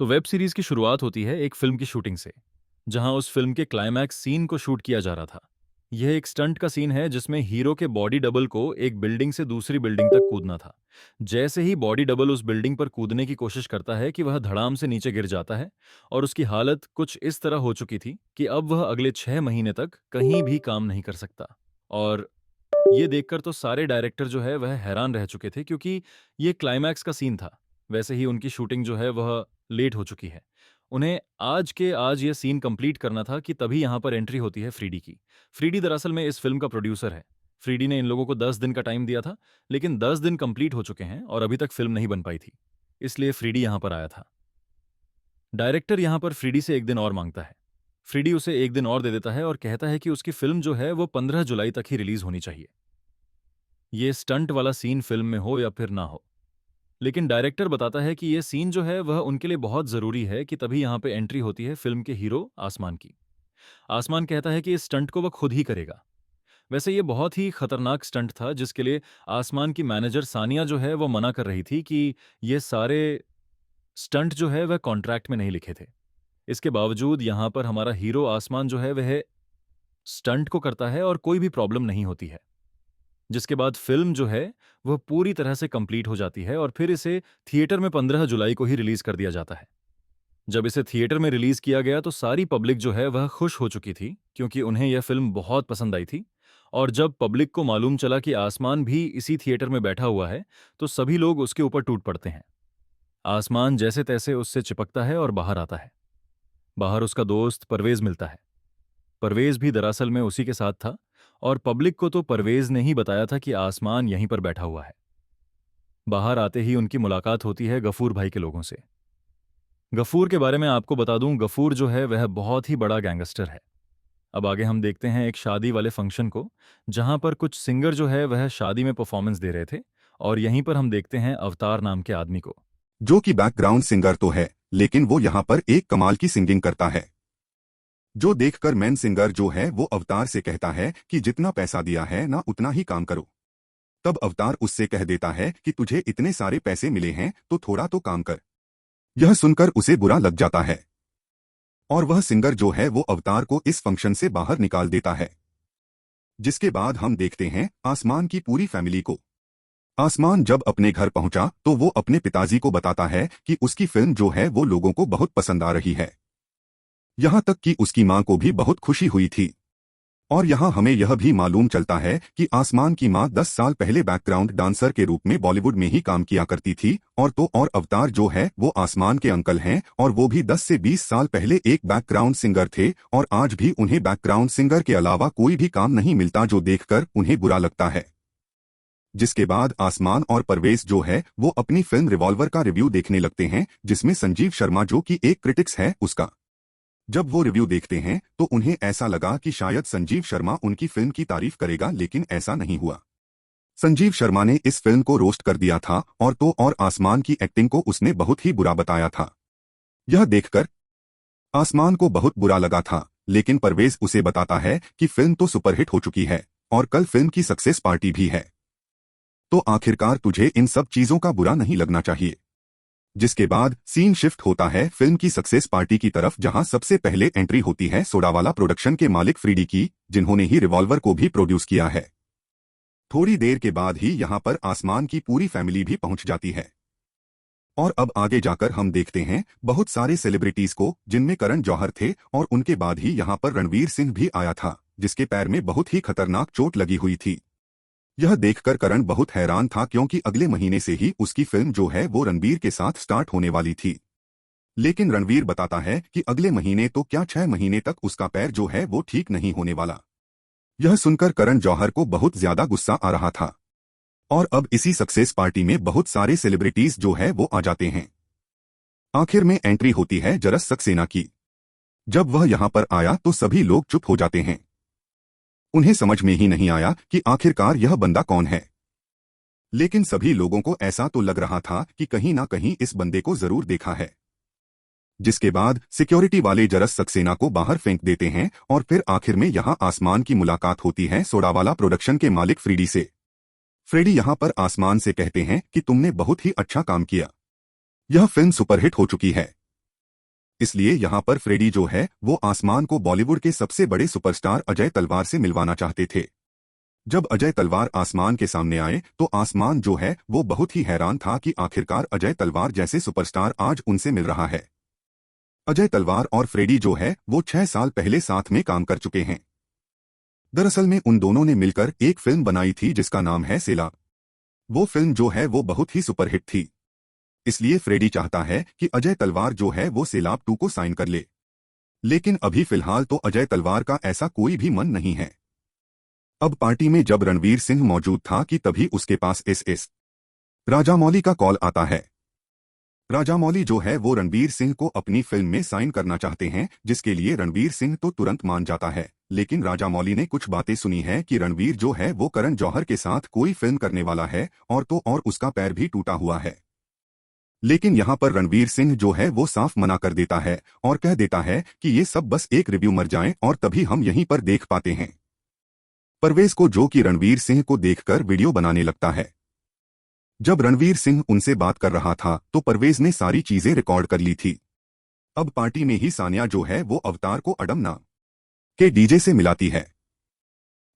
तो web series की शुरुआत होती है एक फिल्म की शूटिंग से, जहां उस फिल्म के क्लाइमैक्स सीन को शूट किया जा रहा था। यह एक स्टंट का सीन है जिसमें हीरो के बॉडी डबल को एक बिल्डिंग से दूसरी बिल्डिंग तक कूदना था। जैसे ही बॉडी डबल उस बिल्डिंग पर कूदने की कोशिश करता है कि वह धड़ाम से नीचे गिर जाता है, और उसकी हालत कुछ इस तरह हो चुकी थी कि अब वह अगले 6 महीने तक कहीं भी काम नहीं कर सकता। और ये देखकर तो सारे डायरेक्टर जो है वह हैरान रह चुके थे, क्योंकि ये क्लाइमैक्स का सीन था। वैसे ही उनकी शूटिंग जो है वह लेट हो चुकी है। उन्हें आज के आज ये सीन कंप्लीट करना था कि तभी यहाँ पर एंट्री होती है फ्रीडी की। फ्रीडी दरअसल में इस फिल्म का प्रोड्यूसर है। फ्रीडी ने इन लोगों को 10 दिन का टाइम दिया था, लेकिन 10 दिन कंप्लीट हो चुके हैं और अभी तक फिल्म नहीं बन पाई थी। इसलिए फ्रीडी यहाँ पर आया था। डायरेक्टर यहाँ पर फ्रीडी से एक दिन और मांगता है। फ्रीडी उसे एक दिन और दे देता है और कहता है कि उसकी फिल्म जो है वो 15 जुलाई तक ही रिलीज होनी चाहिए, ये स्टंट वाला सीन फिल्म में हो या फिर ना हो। लेकिन डायरेक्टर बताता है कि ये सीन जो है वह उनके लिए बहुत जरूरी है कि तभी यहाँ पे एंट्री होती है फिल्म के हीरो आसमान की। आसमान कहता है कि इस स्टंट को वह खुद ही करेगा। वैसे ये बहुत ही खतरनाक स्टंट था, जिसके लिए आसमान की मैनेजर सानिया जो है वो मना कर रही थी कि ये सारे स्टंट जो है वह कॉन्ट्रैक्ट में नहीं लिखे थे। इसके बावजूद यहाँ पर हमारा हीरो आसमान जो है वह स्टंट को करता है और कोई भी प्रॉब्लम नहीं होती है। जिसके बाद फिल्म जो है वह पूरी तरह से कंप्लीट हो जाती है और फिर इसे थिएटर में 15 जुलाई को ही रिलीज कर दिया जाता है। जब इसे थिएटर में रिलीज किया गया तो सारी पब्लिक जो है वह खुश हो चुकी थी, क्योंकि उन्हें यह फिल्म बहुत पसंद आई थी। और जब पब्लिक को मालूम चला कि आसमान भी इसी थिएटर में बैठा हुआ है, तो सभी लोग उसके ऊपर टूट पड़ते हैं। आसमान जैसे तैसे उससे चिपकता है और बाहर आता है। बाहर उसका दोस्त परवेज मिलता है। परवेज भी दरअसल में उसी के साथ था, और पब्लिक को तो परवेज ने ही बताया था कि आसमान यहीं पर बैठा हुआ है। बाहर आते ही उनकी मुलाकात होती है गफूर भाई के लोगों से। गफूर के बारे में आपको बता दूं, गफूर जो है वह बहुत ही बड़ा गैंगस्टर है। अब आगे हम देखते हैं एक शादी वाले फंक्शन को, जहां पर कुछ सिंगर जो है वह शादी में परफॉर्मेंस दे रहे थे, और यहीं पर हम देखते हैं अवतार नाम के आदमी को। जो कि बैकग्राउंड सिंगर तो है, लेकिन वो यहाँ पर एक कमाल की सिंगिंग करता है। जो देखकर मेन सिंगर जो है वो अवतार से कहता है कि जितना पैसा दिया है ना उतना ही काम करो। तब अवतार उससे कह देता है कि तुझे इतने सारे पैसे मिले हैं तो थोड़ा तो काम कर। यह सुनकर उसे बुरा लग जाता है और वह सिंगर जो है वो अवतार को इस फंक्शन से बाहर निकाल देता है। जिसके बाद हम देखते हैं आसमान की पूरी फैमिली को। आसमान जब अपने घर पहुंचा तो वो अपने पिताजी को बताता है कि उसकी फिल्म जो है वो लोगों को बहुत पसंद आ रही है। यहाँ तक कि उसकी माँ को भी बहुत खुशी हुई थी। और यहाँ हमें यह भी मालूम चलता है कि आसमान की माँ 10 साल पहले बैकग्राउंड डांसर के रूप में बॉलीवुड में ही काम किया करती थी, और अवतार जो है वो आसमान के अंकल हैं, और वो भी 10 से 20 साल पहले एक बैकग्राउंड सिंगर थे, और आज भी उन्हें बैकग्राउंड सिंगर के अलावा कोई भी काम नहीं मिलता, जो देखकर उन्हें बुरा लगता है। जिसके बाद आसमान और परवेज जो है वो अपनी फिल्म रिवॉल्वर का रिव्यू देखने लगते हैं, जिसमें संजीव शर्मा जो कि एक क्रिटिक्स है उसका। जब वो रिव्यू देखते हैं तो उन्हें ऐसा लगा कि शायद संजीव शर्मा उनकी फिल्म की तारीफ करेगा, लेकिन ऐसा नहीं हुआ। संजीव शर्मा ने इस फिल्म को रोस्ट कर दिया था, और आसमान की एक्टिंग को उसने बहुत ही बुरा बताया था। यह देखकर आसमान को बहुत बुरा लगा था, लेकिन परवेज उसे बताता है कि फिल्म तो सुपरहिट हो चुकी है और कल फिल्म की सक्सेस पार्टी भी है, तो आखिरकार तुझे इन सब चीजों का बुरा नहीं लगना चाहिए। जिसके बाद सीन शिफ्ट होता है फिल्म की सक्सेस पार्टी की तरफ, जहां सबसे पहले एंट्री होती है सोडावाला प्रोडक्शन के मालिक फ्रीडी की, जिन्होंने ही रिवॉल्वर को भी प्रोड्यूस किया है। थोड़ी देर के बाद ही यहां पर आसमान की पूरी फैमिली भी पहुंच जाती है। और अब आगे जाकर हम देखते हैं बहुत सारे सेलिब्रिटीज को, जिनमें करण जौहर थे, और उनके बाद ही यहां पर रणवीर सिंह भी आया था, जिसके पैर में बहुत ही खतरनाक चोट लगी हुई थी। यह देखकर करण बहुत हैरान था, क्योंकि अगले महीने से ही उसकी फिल्म जो है वो रणवीर के साथ स्टार्ट होने वाली थी। लेकिन रणवीर बताता है कि अगले महीने तो क्या 6 महीने तक उसका पैर जो है वो ठीक नहीं होने वाला। यह सुनकर करण जौहर को बहुत ज्यादा गुस्सा आ रहा था। और अब इसी सक्सेस पार्टी में बहुत सारे सेलिब्रिटीज जो है वो आ जाते हैं। आखिर में एंट्री होती है जरस सक्सेना की। जब वह यहाँ पर आया तो सभी लोग चुप हो जाते हैं। उन्हें समझ में ही नहीं आया कि आखिरकार यह बंदा कौन है। लेकिन सभी लोगों को ऐसा तो लग रहा था कि कहीं ना कहीं इस बंदे को जरूर देखा है। जिसके बाद सिक्योरिटी वाले जरस सक्सेना को बाहर फेंक देते हैं, और फिर आखिर में यहां आसमान की मुलाकात होती है सोडावाला प्रोडक्शन के मालिक फ्रीडी से। फ्रेडी यहां पर आसमान से कहते हैं कि तुमने बहुत ही अच्छा काम किया, यह फिल्म सुपरहिट हो चुकी है। इसलिए यहाँ पर फ्रेडी जो है वो आसमान को बॉलीवुड के सबसे बड़े सुपरस्टार अजय तलवार से मिलवाना चाहते थे। जब अजय तलवार आसमान के सामने आए तो आसमान जो है वो बहुत ही हैरान था कि आखिरकार अजय तलवार जैसे सुपरस्टार आज उनसे मिल रहा है। अजय तलवार और फ्रेडी जो है वो 6 साल पहले साथ में काम कर चुके हैं। दरअसल में उन दोनों ने मिलकर एक फिल्म बनाई थी जिसका नाम है सेलाब। वो फिल्म जो है वो बहुत ही सुपरहिट थी। इसलिए फ्रेडी चाहता है कि अजय तलवार जो है वो सेलाब 2 को साइन कर ले। लेकिन अभी फिलहाल तो अजय तलवार का ऐसा कोई भी मन नहीं है। अब पार्टी में जब रणवीर सिंह मौजूद था कि तभी उसके पास एस राजामौली का कॉल आता है। राजामौली जो है वो रणवीर सिंह को अपनी फिल्म में साइन करना चाहते हैं, जिसके लिए रणवीर सिंह तो तुरंत मान जाता है। लेकिन राजामौली ने कुछ बातें सुनी है कि रणवीर जो है वो करण जौहर के साथ कोई फिल्म करने वाला है और उसका पैर भी टूटा हुआ है। लेकिन यहाँ पर रणवीर सिंह जो है वो साफ मना कर देता है और कह देता है कि ये सब बस एक रिव्यू मर जाएं और तभी हम यहीं पर देख पाते हैं। परवेज को जो कि रणवीर सिंह को देखकर वीडियो बनाने लगता है। जब रणवीर सिंह उनसे बात कर रहा था तो परवेज ने सारी चीजें रिकॉर्ड कर ली थी। अब पार्टी में ही सानिया जो है वो अवतार को अडम नाम के डीजे से मिलाती है।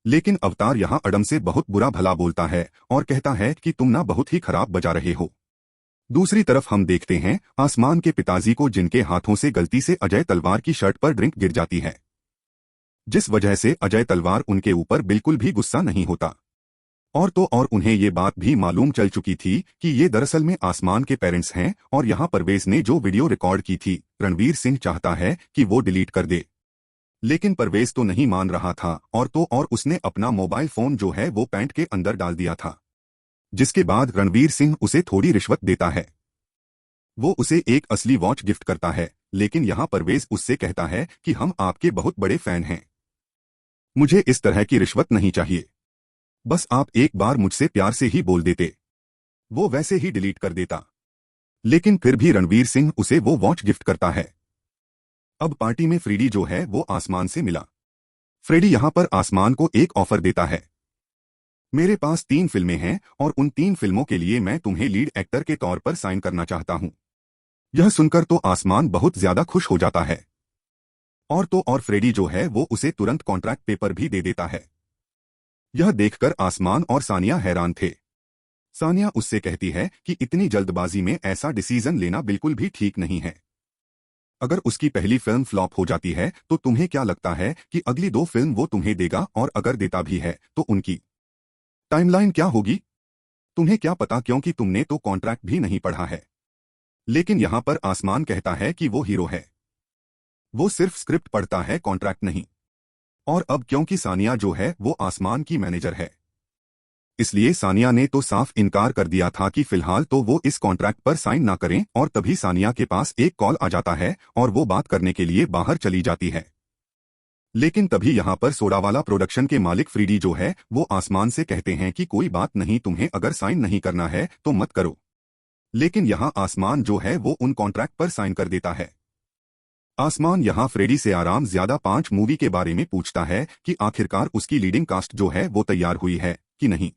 लेकिन अवतार यहाँ अडम से बहुत बुरा भला बोलता है और कहता है कि तुम ना बहुत ही खराब बजा रहे हो। दूसरी तरफ हम देखते हैं आसमान के पिताजी को, जिनके हाथों से गलती से अजय तलवार की शर्ट पर ड्रिंक गिर जाती है, जिस वजह से अजय तलवार उनके ऊपर बिल्कुल भी गुस्सा नहीं होता। और उन्हें ये बात भी मालूम चल चुकी थी कि ये दरअसल में आसमान के पेरेंट्स हैं और यहाँ परवेज ने जो वीडियो रिकॉर्ड की थी रणवीर सिंह चाहता है कि वो डिलीट कर दे। लेकिन परवेज तो नहीं मान रहा था और उसने अपना मोबाइल फोन जो है वो पैंट के अंदर डाल दिया था, जिसके बाद रणवीर सिंह उसे थोड़ी रिश्वत देता है। वो उसे एक असली वॉच गिफ्ट करता है, लेकिन यहाँ परवेज उससे कहता है कि हम आपके बहुत बड़े फैन हैं, मुझे इस तरह की रिश्वत नहीं चाहिए, बस आप एक बार मुझसे प्यार से ही बोल देते। वो वैसे ही डिलीट कर देता, लेकिन फिर भी रणवीर सिंह उसे वो वॉच गिफ्ट करता है। अब पार्टी में फ्रेडी जो है वो आसमान से मिला। फ्रेडी यहां पर आसमान को एक ऑफर देता है, मेरे पास 3 फिल्में हैं और उन 3 फिल्मों के लिए मैं तुम्हें लीड एक्टर के तौर पर साइन करना चाहता हूं। यह सुनकर तो आसमान बहुत ज्यादा खुश हो जाता है और फ्रेडी जो है वो उसे तुरंत कॉन्ट्रैक्ट पेपर भी दे देता है। यह देखकर आसमान और सानिया हैरान थे। सानिया उससे कहती है कि इतनी जल्दबाजी में ऐसा डिसीजन लेना बिल्कुल भी ठीक नहीं है। अगर उसकी पहली फिल्म फ्लॉप हो जाती है तो तुम्हें क्या लगता है कि अगली 2 फिल्म वो तुम्हें देगा, और अगर देता भी है तो उनकी टाइमलाइन क्या होगी? तुम्हें क्या पता, क्योंकि तुमने तो कॉन्ट्रैक्ट भी नहीं पढ़ा है। लेकिन यहां पर आसमान कहता है कि वो हीरो है, वो सिर्फ स्क्रिप्ट पढ़ता है, कॉन्ट्रैक्ट नहीं। और अब क्योंकि सानिया जो है वो आसमान की मैनेजर है, इसलिए सानिया ने तो साफ इनकार कर दिया था कि फिलहाल तो वो इस कॉन्ट्रैक्ट पर साइन ना करें। और तभी सानिया के पास एक कॉल आ जाता है और वो बात करने के लिए बाहर चली जाती है। लेकिन तभी यहाँ पर सोडावाला प्रोडक्शन के मालिक फ्रीडी जो है वो आसमान से कहते हैं कि कोई बात नहीं, तुम्हें अगर साइन नहीं करना है तो मत करो। लेकिन यहाँ आसमान जो है वो उन कॉन्ट्रैक्ट पर साइन कर देता है। आसमान यहाँ फ्रेडी से आराम ज्यादा 5 मूवी के बारे में पूछता है कि आखिरकार उसकी लीडिंग कास्ट जो है वो तैयार हुई है कि नहीं।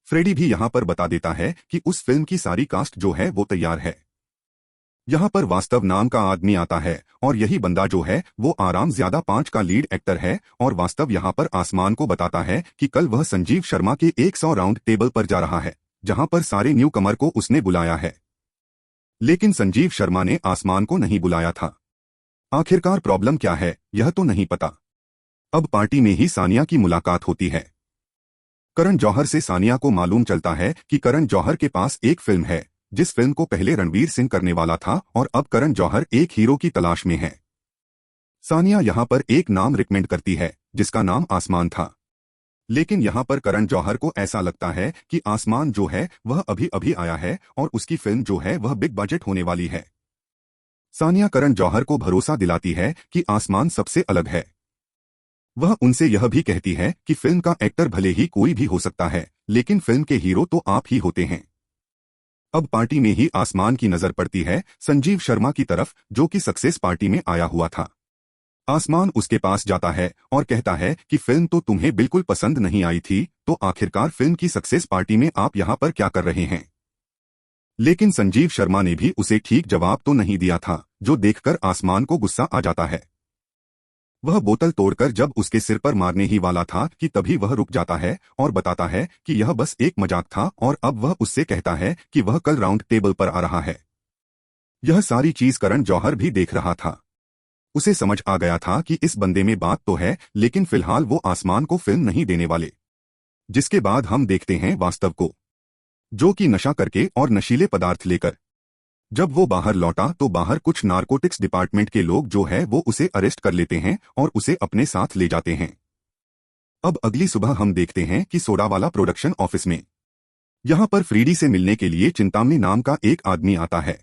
फ्रेडी भी यहाँ पर बता देता है कि उस फिल्म की सारी कास्ट जो है वो तैयार है। यहाँ पर वास्तव नाम का आदमी आता है और यही बंदा जो है वो आराम ज्यादा 5 का लीड एक्टर है। और वास्तव यहाँ पर आसमान को बताता है कि कल वह संजीव शर्मा के 100 राउंड टेबल पर जा रहा है, जहाँ पर सारे न्यू कमर को उसने बुलाया है। लेकिन संजीव शर्मा ने आसमान को नहीं बुलाया था। आखिरकार प्रॉब्लम क्या है यह तो नहीं पता। अब पार्टी में ही सानिया की मुलाकात होती है। करण जौहर से सानिया को मालूम चलता है कि करण जौहर के पास एक फिल्म है, जिस फिल्म को पहले रणवीर सिंह करने वाला था और अब करण जौहर एक हीरो की तलाश में है। सानिया यहाँ पर एक नाम रिकमेंड करती है जिसका नाम आसमान था। लेकिन यहाँ पर करण जौहर को ऐसा लगता है कि आसमान जो है वह अभी अभी आया है और उसकी फिल्म जो है वह बिग बजट होने वाली है। सानिया करण जौहर को भरोसा दिलाती है कि आसमान सबसे अलग है। वह उनसे यह भी कहती है कि फिल्म का एक्टर भले ही कोई भी हो सकता है, लेकिन फिल्म के हीरो तो आप ही होते हैं। अब पार्टी में ही आसमान की नजर पड़ती है संजीव शर्मा की तरफ, जो कि सक्सेस पार्टी में आया हुआ था। आसमान उसके पास जाता है और कहता है कि फिल्म तो तुम्हें बिल्कुल पसंद नहीं आई थी, तो आखिरकार फिल्म की सक्सेस पार्टी में आप यहाँ पर क्या कर रहे हैं? लेकिन संजीव शर्मा ने भी उसे ठीक जवाब तो नहीं दिया था, जो देखकर आसमान को गुस्सा आ जाता है। वह बोतल तोड़कर जब उसके सिर पर मारने ही वाला था कि तभी वह रुक जाता है और बताता है कि यह बस एक मजाक था, और अब वह उससे कहता है कि वह कल राउंड टेबल पर आ रहा है। यह सारी चीज करण जौहर भी देख रहा था। उसे समझ आ गया था कि इस बंदे में बात तो है, लेकिन फिलहाल वो आसमान को फिल्म नहीं देने वाले। जिसके बाद हम देखते हैं वास्तव को, जो कि नशा करके और नशीले पदार्थ लेकर। जब वो बाहर लौटा तो बाहर कुछ नारकोटिक्स डिपार्टमेंट के लोग जो है वो उसे अरेस्ट कर लेते हैं और उसे अपने साथ ले जाते हैं। अब अगली सुबह हम देखते हैं कि सोडावाला प्रोडक्शन ऑफिस में यहां पर फ्रीडी से मिलने के लिए चिंतामणि नाम का एक आदमी आता है।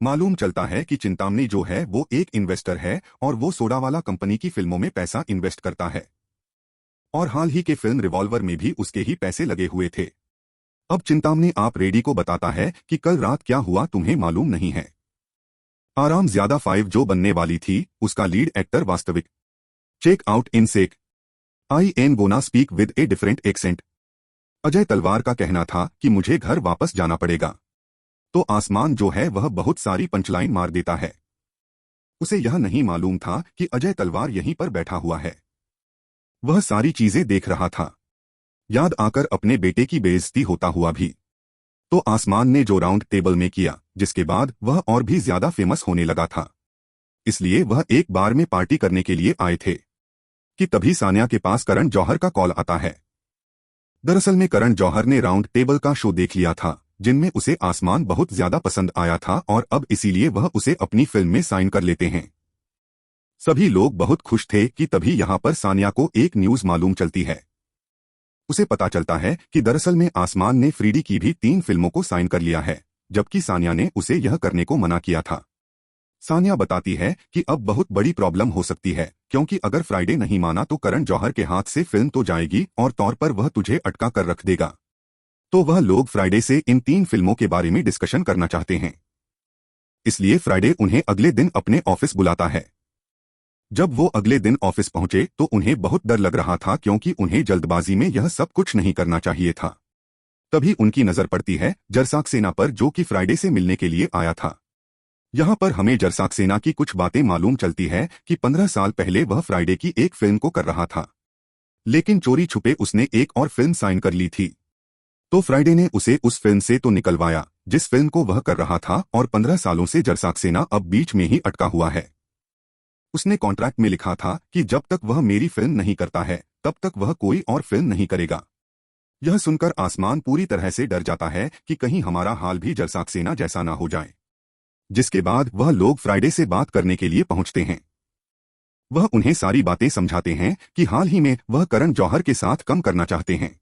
मालूम चलता है कि चिंतामणि जो है वो एक इन्वेस्टर है और वो सोडावाला कंपनी की फिल्मों में पैसा इन्वेस्ट करता है, और हाल ही के फिल्म रिवॉल्वर में भी उसके ही पैसे लगे हुए थे। अब चिंतामणि आप रेडी को बताता है कि कल रात क्या हुआ तुम्हें मालूम नहीं है। आराम ज्यादा 5 जो बनने वाली थी, उसका लीड एक्टर वास्तविक check out in sec I an gonna speak with a different accent Ajay Talwar का कहना था कि मुझे घर वापस जाना पड़ेगा। तो आसमान जो है वह बहुत सारी पंचलाइन मार देता है। उसे यह नहीं मालूम था कि अजय तलवार यहीं पर बैठा हुआ है। वह सारी चीजें देख रहा था, याद आकर अपने बेटे की बेइज्जती होता हुआ भी। तो आसमान ने जो राउंड टेबल में किया, जिसके बाद वह और भी ज्यादा फेमस होने लगा था, इसलिए वह एक बार में पार्टी करने के लिए आए थे कि तभी सान्या के पास करण जौहर का कॉल आता है। दरअसल में करण जौहर ने राउंड टेबल का शो देख लिया था, जिनमें उसे आसमान बहुत ज्यादा पसंद आया था, और अब इसीलिए वह उसे अपनी फिल्म में साइन कर लेते हैं। सभी लोग बहुत खुश थे कि तभी यहां पर सान्या को एक न्यूज मालूम चलती है। उसे पता चलता है कि दरअसल में आसमान ने फ्रीडी की भी 3 फिल्मों को साइन कर लिया है, जबकि सान्या ने उसे यह करने को मना किया था। सान्या बताती है कि अब बहुत बड़ी प्रॉब्लम हो सकती है, क्योंकि अगर फ्राइडे नहीं माना तो करण जौहर के हाथ से फिल्म तो जाएगी और तौर पर वह तुझे अटका कर रख देगा। तो वह लोग फ्राइडे से इन 3 फिल्मों के बारे में डिस्कशन करना चाहते हैं, इसलिए फ्राइडे उन्हें अगले दिन अपने ऑफिस बुलाता है। जब वो अगले दिन ऑफिस पहुंचे तो उन्हें बहुत डर लग रहा था, क्योंकि उन्हें जल्दबाजी में यह सब कुछ नहीं करना चाहिए था। तभी उनकी नजर पड़ती है जरसाक्सेना पर, जो कि फ्राइडे से मिलने के लिए आया था। यहाँ पर हमें जरसाक्सेना की कुछ बातें मालूम चलती है कि 15 साल पहले वह फ्राइडे की एक फिल्म को कर रहा था, लेकिन चोरी छुपे उसने एक और फिल्म साइन कर ली थी। तो फ्राइडे ने उसे उस फिल्म से तो निकलवाया जिस फिल्म को वह कर रहा था, और 15 सालों से जरसाक्सेना अब बीच में ही अटका हुआ है। उसने कॉन्ट्रैक्ट में लिखा था कि जब तक वह मेरी फिल्म नहीं करता है तब तक वह कोई और फिल्म नहीं करेगा। यह सुनकर आसमान पूरी तरह से डर जाता है कि कहीं हमारा हाल भी जरसाक्सेना जैसा ना हो जाए। जिसके बाद वह लोग फ्राइडे से बात करने के लिए पहुंचते हैं। वह उन्हें सारी बातें समझाते हैं कि हाल ही में वह करण जौहर के साथ कम करना चाहते हैं।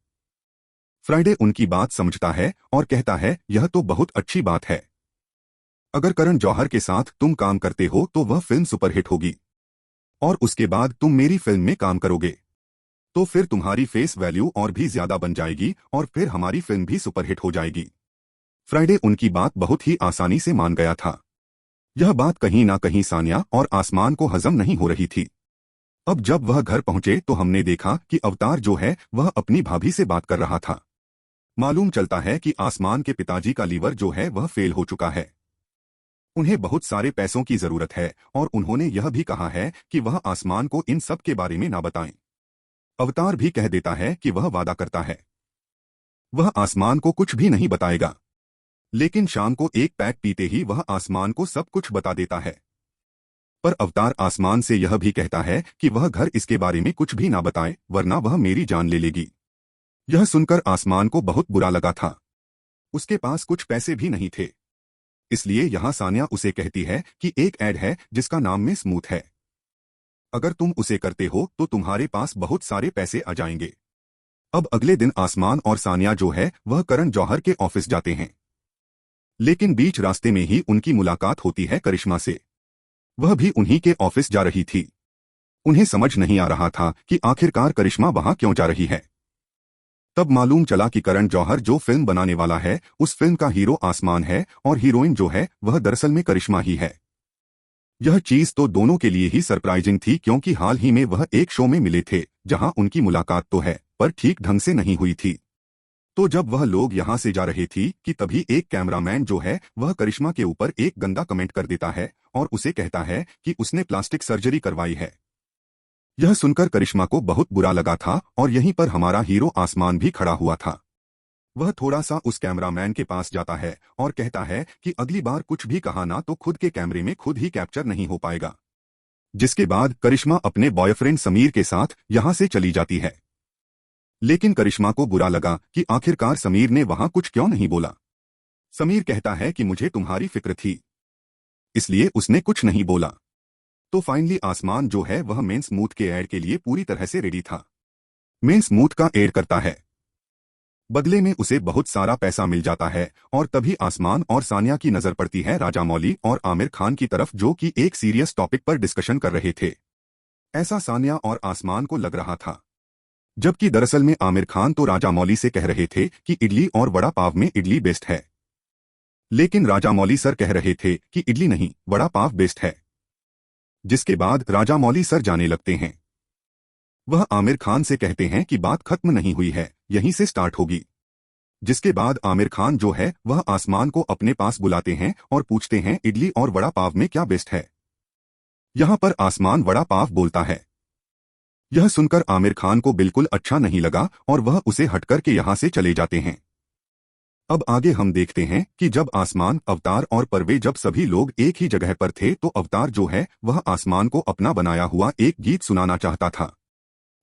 फ्राइडे उनकी बात समझता है और कहता है यह तो बहुत अच्छी बात है। अगर करण जौहर के साथ तुम काम करते हो तो वह फिल्म सुपरहिट होगी, और उसके बाद तुम मेरी फिल्म में काम करोगे तो फिर तुम्हारी फेस वैल्यू और भी ज्यादा बन जाएगी, और फिर हमारी फिल्म भी सुपरहिट हो जाएगी। फ्राइडे उनकी बात बहुत ही आसानी से मान गया था। यह बात कहीं ना कहीं सान्या और आसमान को हजम नहीं हो रही थी। अब जब वह घर पहुंचे तो हमने देखा कि अवतार जो है वह अपनी भाभी से बात कर रहा था। मालूम चलता है कि आसमान के पिताजी का लीवर जो है वह फेल हो चुका है। उन्हें बहुत सारे पैसों की जरूरत है, और उन्होंने यह भी कहा है कि वह आसमान को इन सब के बारे में ना बताएं। अवतार भी कह देता है कि वह वादा करता है वह आसमान को कुछ भी नहीं बताएगा, लेकिन शाम को एक पैक पीते ही वह आसमान को सब कुछ बता देता है। पर अवतार आसमान से यह भी कहता है कि वह घर इसके बारे में कुछ भी ना बताए, वरना वह मेरी जान ले लेगी। यह सुनकर आसमान को बहुत बुरा लगा था। उसके पास कुछ पैसे भी नहीं थे, इसलिए यहां सान्या उसे कहती है कि एक ऐड है जिसका नाम में स्मूथ है, अगर तुम उसे करते हो तो तुम्हारे पास बहुत सारे पैसे आ जाएंगे। अब अगले दिन आसमान और सान्या जो है वह करण जौहर के ऑफिस जाते हैं, लेकिन बीच रास्ते में ही उनकी मुलाकात होती है करिश्मा से। वह भी उन्हीं के ऑफिस जा रही थी। उन्हें समझ नहीं आ रहा था कि आखिरकार करिश्मा वहां क्यों जा रही है। तब मालूम चला कि करण जौहर जो फिल्म बनाने वाला है उस फिल्म का हीरो आसमान है, और हीरोइन जो है वह दरअसल में करिश्मा ही है। यह चीज तो दोनों के लिए ही सरप्राइजिंग थी, क्योंकि हाल ही में वह एक शो में मिले थे जहां उनकी मुलाकात तो है पर ठीक ढंग से नहीं हुई थी। तो जब वह लोग यहां से जा रहे थी कि तभी एक कैमरामैन जो है वह करिश्मा के ऊपर एक गंदा कमेंट कर देता है और उसे कहता है कि उसने प्लास्टिक सर्जरी करवाई है। यह सुनकर करिश्मा को बहुत बुरा लगा था और यहीं पर हमारा हीरो आसमान भी खड़ा हुआ था। वह थोड़ा सा उस कैमरामैन के पास जाता है और कहता है कि अगली बार कुछ भी कहा ना तो खुद के कैमरे में खुद ही कैप्चर नहीं हो पाएगा। जिसके बाद करिश्मा अपने बॉयफ्रेंड समीर के साथ यहां से चली जाती है। लेकिन करिश्मा को बुरा लगा कि आखिरकार समीर ने वहां कुछ क्यों नहीं बोला। समीर कहता है कि मुझे तुम्हारी फिक्र थी, इसलिए उसने कुछ नहीं बोला। तो फाइनली आसमान जो है वह मेन स्मूथ के ऐड के लिए पूरी तरह से रेडी था। मेन स्मूथ का ऐड करता है, बदले में उसे बहुत सारा पैसा मिल जाता है और तभी आसमान और सानिया की नजर पड़ती है राजामौली और आमिर खान की तरफ, जो कि एक सीरियस टॉपिक पर डिस्कशन कर रहे थे। ऐसा सानिया और आसमान को लग रहा था, जबकि दरअसल में आमिर खान तो राजामौली से कह रहे थे कि इडली और वड़ा पाव में इडली बेस्ट है, लेकिन राजामौली सर कह रहे थे कि इडली नहीं वड़ा पाव बेस्ट है। जिसके बाद राजामौली सर जाने लगते हैं। वह आमिर खान से कहते हैं कि बात खत्म नहीं हुई है, यहीं से स्टार्ट होगी। जिसके बाद आमिर खान जो है वह आसमान को अपने पास बुलाते हैं और पूछते हैं इडली और वड़ा पाव में क्या बेस्ट है। यहां पर आसमान वड़ा पाव बोलता है। यह सुनकर आमिर खान को बिल्कुल अच्छा नहीं लगा और वह उसे हटकर के यहां से चले जाते हैं। अब आगे हम देखते हैं कि जब आसमान, अवतार और परवेज जब सभी लोग एक ही जगह पर थे तो अवतार जो है वह आसमान को अपना बनाया हुआ एक गीत सुनाना चाहता था।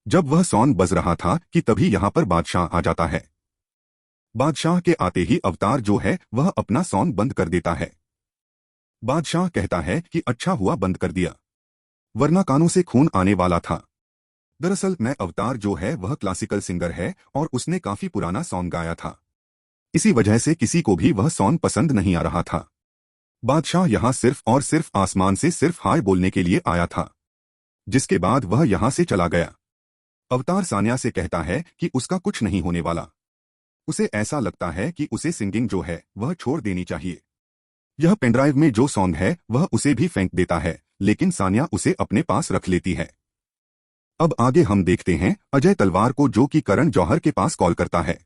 जब वह सॉन्ग बज रहा था कि तभी यहां पर बादशाह आ जाता है। बादशाह के आते ही अवतार जो है वह अपना सॉन्ग बंद कर देता है। बादशाह कहता है कि अच्छा हुआ बंद कर दिया, वरना कानों से खून आने वाला था। दरअसल मैं अवतार जो है वह क्लासिकल सिंगर है और उसने काफी पुराना सॉन्ग गाया था, इसी वजह से किसी को भी वह सॉन्ग पसंद नहीं आ रहा था। बादशाह यहां सिर्फ और सिर्फ आसमान से सिर्फ हाय बोलने के लिए आया था। जिसके बाद वह यहां से चला गया। अवतार सानिया से कहता है कि उसका कुछ नहीं होने वाला। उसे ऐसा लगता है कि उसे सिंगिंग जो है वह छोड़ देनी चाहिए। यह पेनड्राइव में जो सॉन्ग है वह उसे भी फेंक देता है, लेकिन सानिया उसे अपने पास रख लेती है। अब आगे हम देखते हैं अजय तलवार को, जो कि करण जौहर के पास कॉल करता है।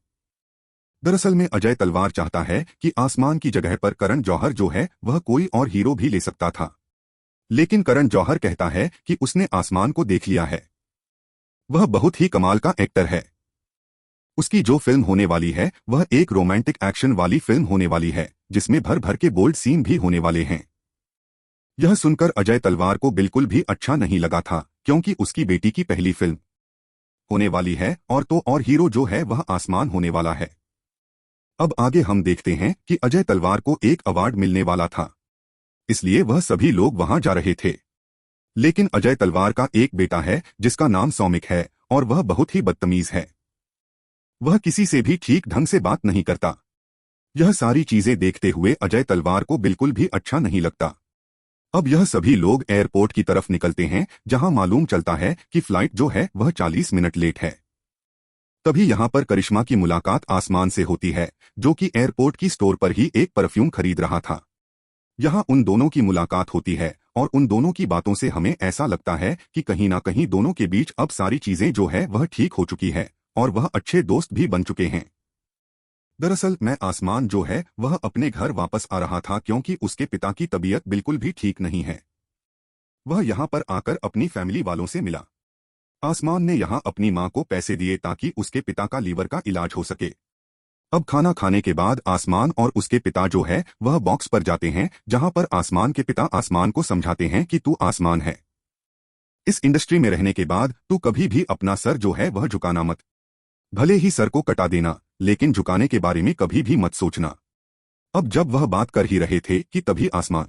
दरअसल में अजय तलवार चाहता है कि आसमान की जगह पर करण जौहर जो है वह कोई और हीरो भी ले सकता था, लेकिन करण जौहर कहता है कि उसने आसमान को देख लिया है, वह बहुत ही कमाल का एक्टर है। उसकी जो फिल्म होने वाली है वह एक रोमांटिक एक्शन वाली फिल्म होने वाली है, जिसमें भर भर के बोल्ड सीन भी होने वाले हैं। यह सुनकर अजय तलवार को बिल्कुल भी अच्छा नहीं लगा था, क्योंकि उसकी बेटी की पहली फिल्म होने वाली है और तो और हीरो जो है वह आसमान होने वाला है। अब आगे हम देखते हैं कि अजय तलवार को एक अवार्ड मिलने वाला था, इसलिए वह सभी लोग वहां जा रहे थे। लेकिन अजय तलवार का एक बेटा है जिसका नाम सौमिक है और वह बहुत ही बदतमीज है। वह किसी से भी ठीक ढंग से बात नहीं करता। यह सारी चीजें देखते हुए अजय तलवार को बिल्कुल भी अच्छा नहीं लगता। अब यह सभी लोग एयरपोर्ट की तरफ निकलते हैं, जहां मालूम चलता है कि फ्लाइट जो है वह 40 मिनट लेट है। तभी यहां पर करिश्मा की मुलाकात आसमान से होती है, जो कि एयरपोर्ट की स्टोर पर ही एक परफ्यूम खरीद रहा था। यहां उन दोनों की मुलाकात होती है और उन दोनों की बातों से हमें ऐसा लगता है कि कहीं ना कहीं दोनों के बीच अब सारी चीजें जो है वह ठीक हो चुकी है और वह अच्छे दोस्त भी बन चुके हैं। दरअसल मैं आसमान जो है वह अपने घर वापस आ रहा था, क्योंकि उसके पिता की तबीयत बिल्कुल भी ठीक नहीं है। वह यहाँ पर आकर अपनी फैमिली वालों से मिला। आसमान ने यहाँ अपनी माँ को पैसे दिए ताकि उसके पिता का लीवर का इलाज हो सके। अब खाना खाने के बाद आसमान और उसके पिता जो है वह बॉक्स पर जाते हैं, जहां पर आसमान के पिता आसमान को समझाते हैं कि तू आसमान है, इस इंडस्ट्री में रहने के बाद तू कभी भी अपना सर जो है वह झुकाना मत। भले ही सर को कटा देना, लेकिन झुकाने के बारे में कभी भी मत सोचना। अब जब वह बात कर ही रहे थे कि तभी आसमान